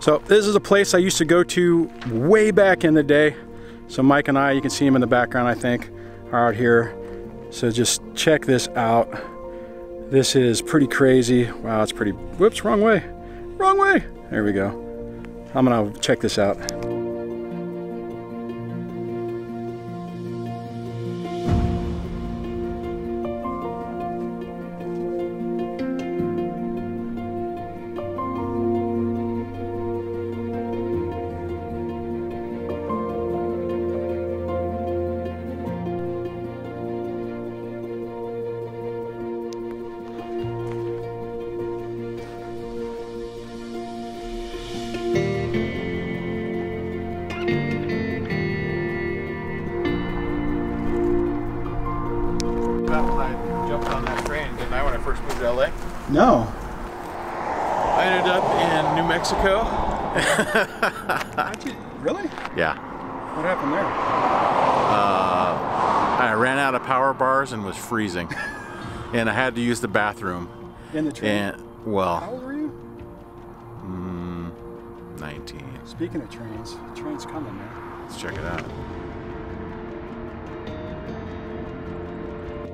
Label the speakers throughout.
Speaker 1: So this is a place I used to go to way back in the day. So Mike and I, you can see him in the background, I think, are out here. So just check this out. This is pretty crazy. Wow, it's pretty, whoops, wrong way. Wrong way. There we go. I'm gonna check this out. No.
Speaker 2: I ended up in New Mexico.
Speaker 1: Really?
Speaker 2: Yeah.
Speaker 1: What happened there?
Speaker 2: I ran out of power bars and was freezing. And I had to use the bathroom.
Speaker 1: In the train?
Speaker 2: And, well.
Speaker 1: How old were you?
Speaker 2: 19.
Speaker 1: Speaking of trains, the train's coming, man.
Speaker 2: Let's check it out.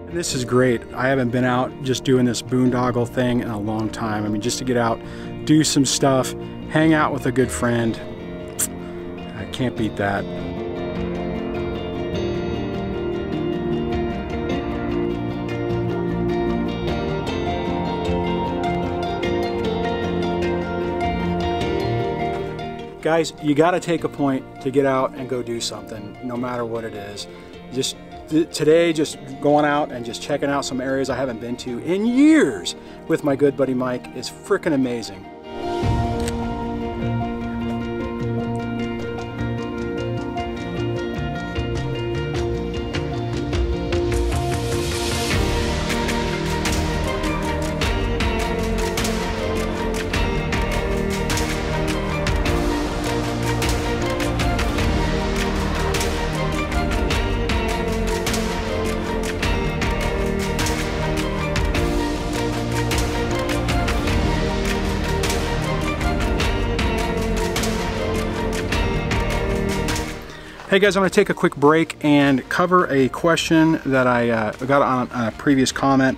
Speaker 1: This is great. I haven't been out just doing this boondoggle thing in a long time. I mean, just to get out, do some stuff, hang out with a good friend. I can't beat that. Guys, you got to take a point to get out and go do something, no matter what it is. Just today, just going out and just checking out some areas I haven't been to in years with my good buddy Mike is freaking amazing. Hey guys, I'm going to take a quick break and cover a question that I got on a previous comment.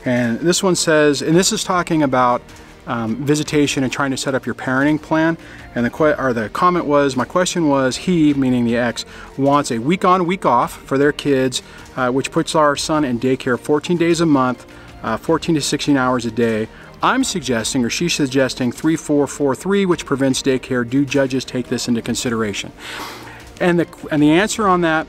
Speaker 1: And this one says, and this is talking about visitation and trying to set up your parenting plan. And the comment was, my question was, he, meaning the ex, wants a week on, week off for their kids, which puts our son in daycare 14 days a month, 14 to 16 hours a day. I'm suggesting, or she's suggesting, 3-4-4-3, which prevents daycare. Do judges take this into consideration? And the answer on that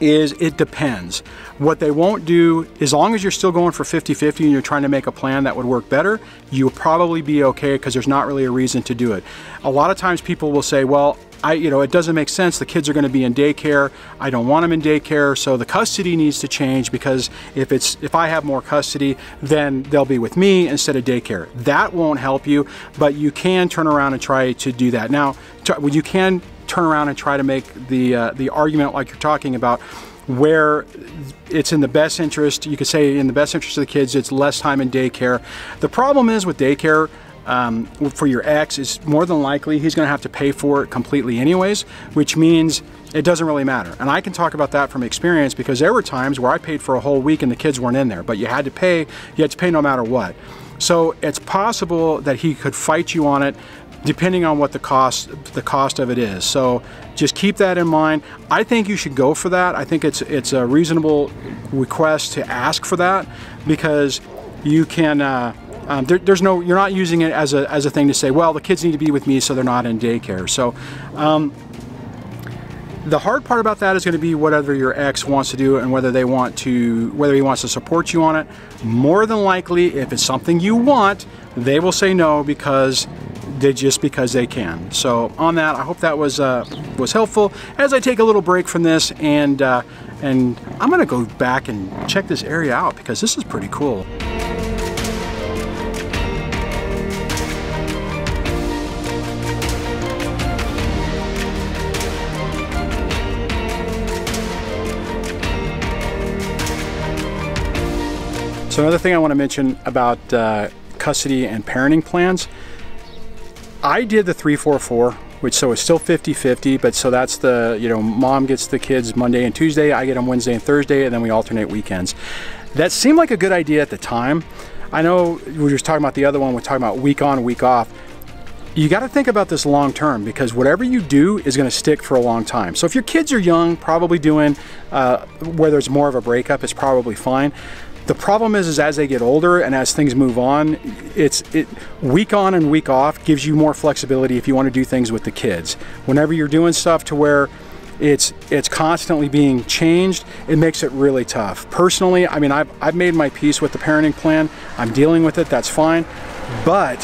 Speaker 1: is it depends. What they won't do, as long as you're still going for 50-50 and you're trying to make a plan that would work better, you'll probably be okay because there's not really a reason to do it. A lot of times people will say, well, it doesn't make sense. The kids are going to be in daycare. I don't want them in daycare, so the custody needs to change because if I have more custody, then they'll be with me instead of daycare. That won't help you, but you can turn around and try to do that. Now, you can turn around and try to make the argument like you're talking about, where it's in the best interest. You could say in the best interest of the kids, it's less time in daycare. The problem is with daycare, for your ex, is more than likely he's going to have to pay for it completely anyways, which means it doesn't really matter. And I can talk about that from experience because there were times where I paid for a whole week and the kids weren't in there, but you had to pay no matter what. So it's possible that he could fight you on it depending on what the cost of it is. So just keep that in mind. I think you should go for that. I think it's a reasonable request to ask for that because you can you're not using it as a thing to say, well, the kids need to be with me so they're not in daycare. So the hard part about that is going to be whatever your ex wants to do and whether he wants to support you on it. More than likely, if it's something you want, they will say no because they can. So on that, I hope that was helpful. As I take a little break from this, and I'm going to go back and check this area out because this is pretty cool. So another thing I want to mention about custody and parenting plans. I did the 3-4-4, which so it's still 50-50, but so that's the, you know, mom gets the kids Monday and Tuesday, I get them Wednesday and Thursday, and then we alternate weekends. That seemed like a good idea at the time. I know we were just talking about the other one, we're talking about week on, week off. You got to think about this long term, because whatever you do is going to stick for a long time. So if your kids are young, probably doing where there's more of a breakup, it's probably fine. The problem is as they get older and as things move on, week on and week off gives you more flexibility if you want to do things with the kids. Whenever you're doing stuff to where it's constantly being changed, it makes it really tough. Personally, I mean, I've made my peace with the parenting plan. I'm dealing with it, that's fine. But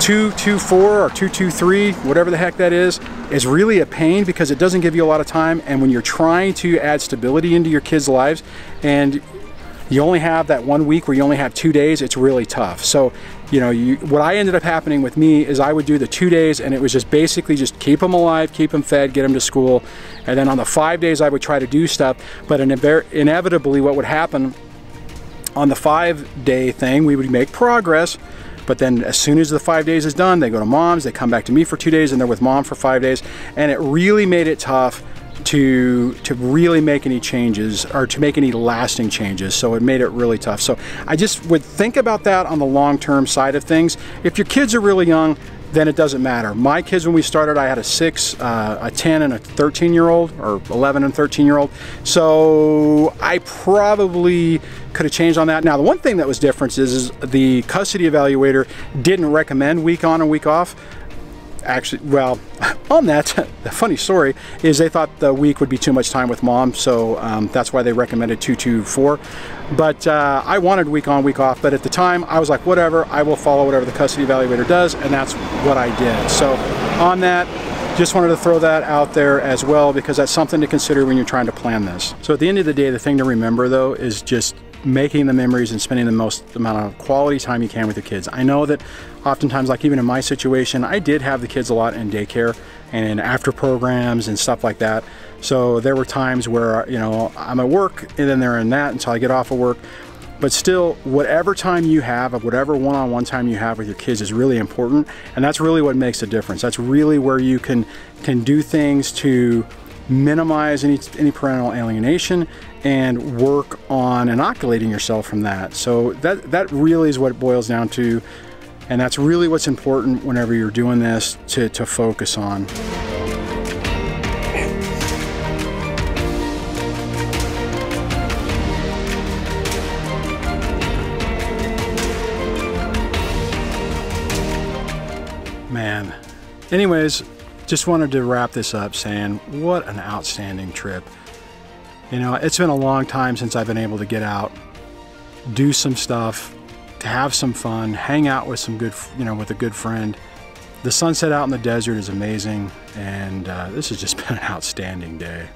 Speaker 1: 2-2-4 or 2-2-3, whatever the heck that is really a pain, because it doesn't give you a lot of time. And when you're trying to add stability into your kids' lives and you only have that 1 week where you only have 2 days, it's really tough. So, you know, what I ended up happening with me is I would do the 2 days, and it was just basically just keep them alive, keep them fed, get them to school. And then on the 5 days I would try to do stuff, but inevitably what would happen on the 5-day thing, we would make progress. But then as soon as the 5 days is done, they go to mom's, they come back to me for 2 days, and they're with mom for 5 days. And it really made it tough to really make any changes, or to make any lasting changes. So it made it really tough. So I just would think about that on the long-term side of things. If your kids are really young, then it doesn't matter. My kids, when we started, I had a 6, a 10, and a 13-year-old, or 11 and 13-year-old. So I probably could have changed on that. Now, the one thing that was different is the custody evaluator didn't recommend week on and week off. Actually, well, on that, the funny story is they thought the week would be too much time with mom, so that's why they recommended 2-2-4. But I wanted week on, week off, but at the time I was like, whatever, I will follow whatever the custody evaluator does, and that's what I did. So on that, just wanted to throw that out there as well, because that's something to consider when you're trying to plan this. So at the end of the day, the thing to remember though is just making the memories and spending the most amount of quality time you can with your kids. I know that oftentimes, like even in my situation, I did have the kids a lot in daycare and in after programs and stuff like that. So there were times where, you know, I'm at work and then they're in that until I get off of work. But still, whatever time you have, of whatever one-on-one time you have with your kids is really important, and that's really what makes a difference. That's really where you can do things to minimize any parental alienation and work on inoculating yourself from that. So that really is what it boils down to, and that's really what's important whenever you're doing this to focus on. Man, anyways, just wanted to wrap this up saying what an outstanding trip. You know, it's been a long time since I've been able to get out, do some stuff, to have some fun, hang out with some good, you know, with a good friend. The sunset out in the desert is amazing, and this has just been an outstanding day.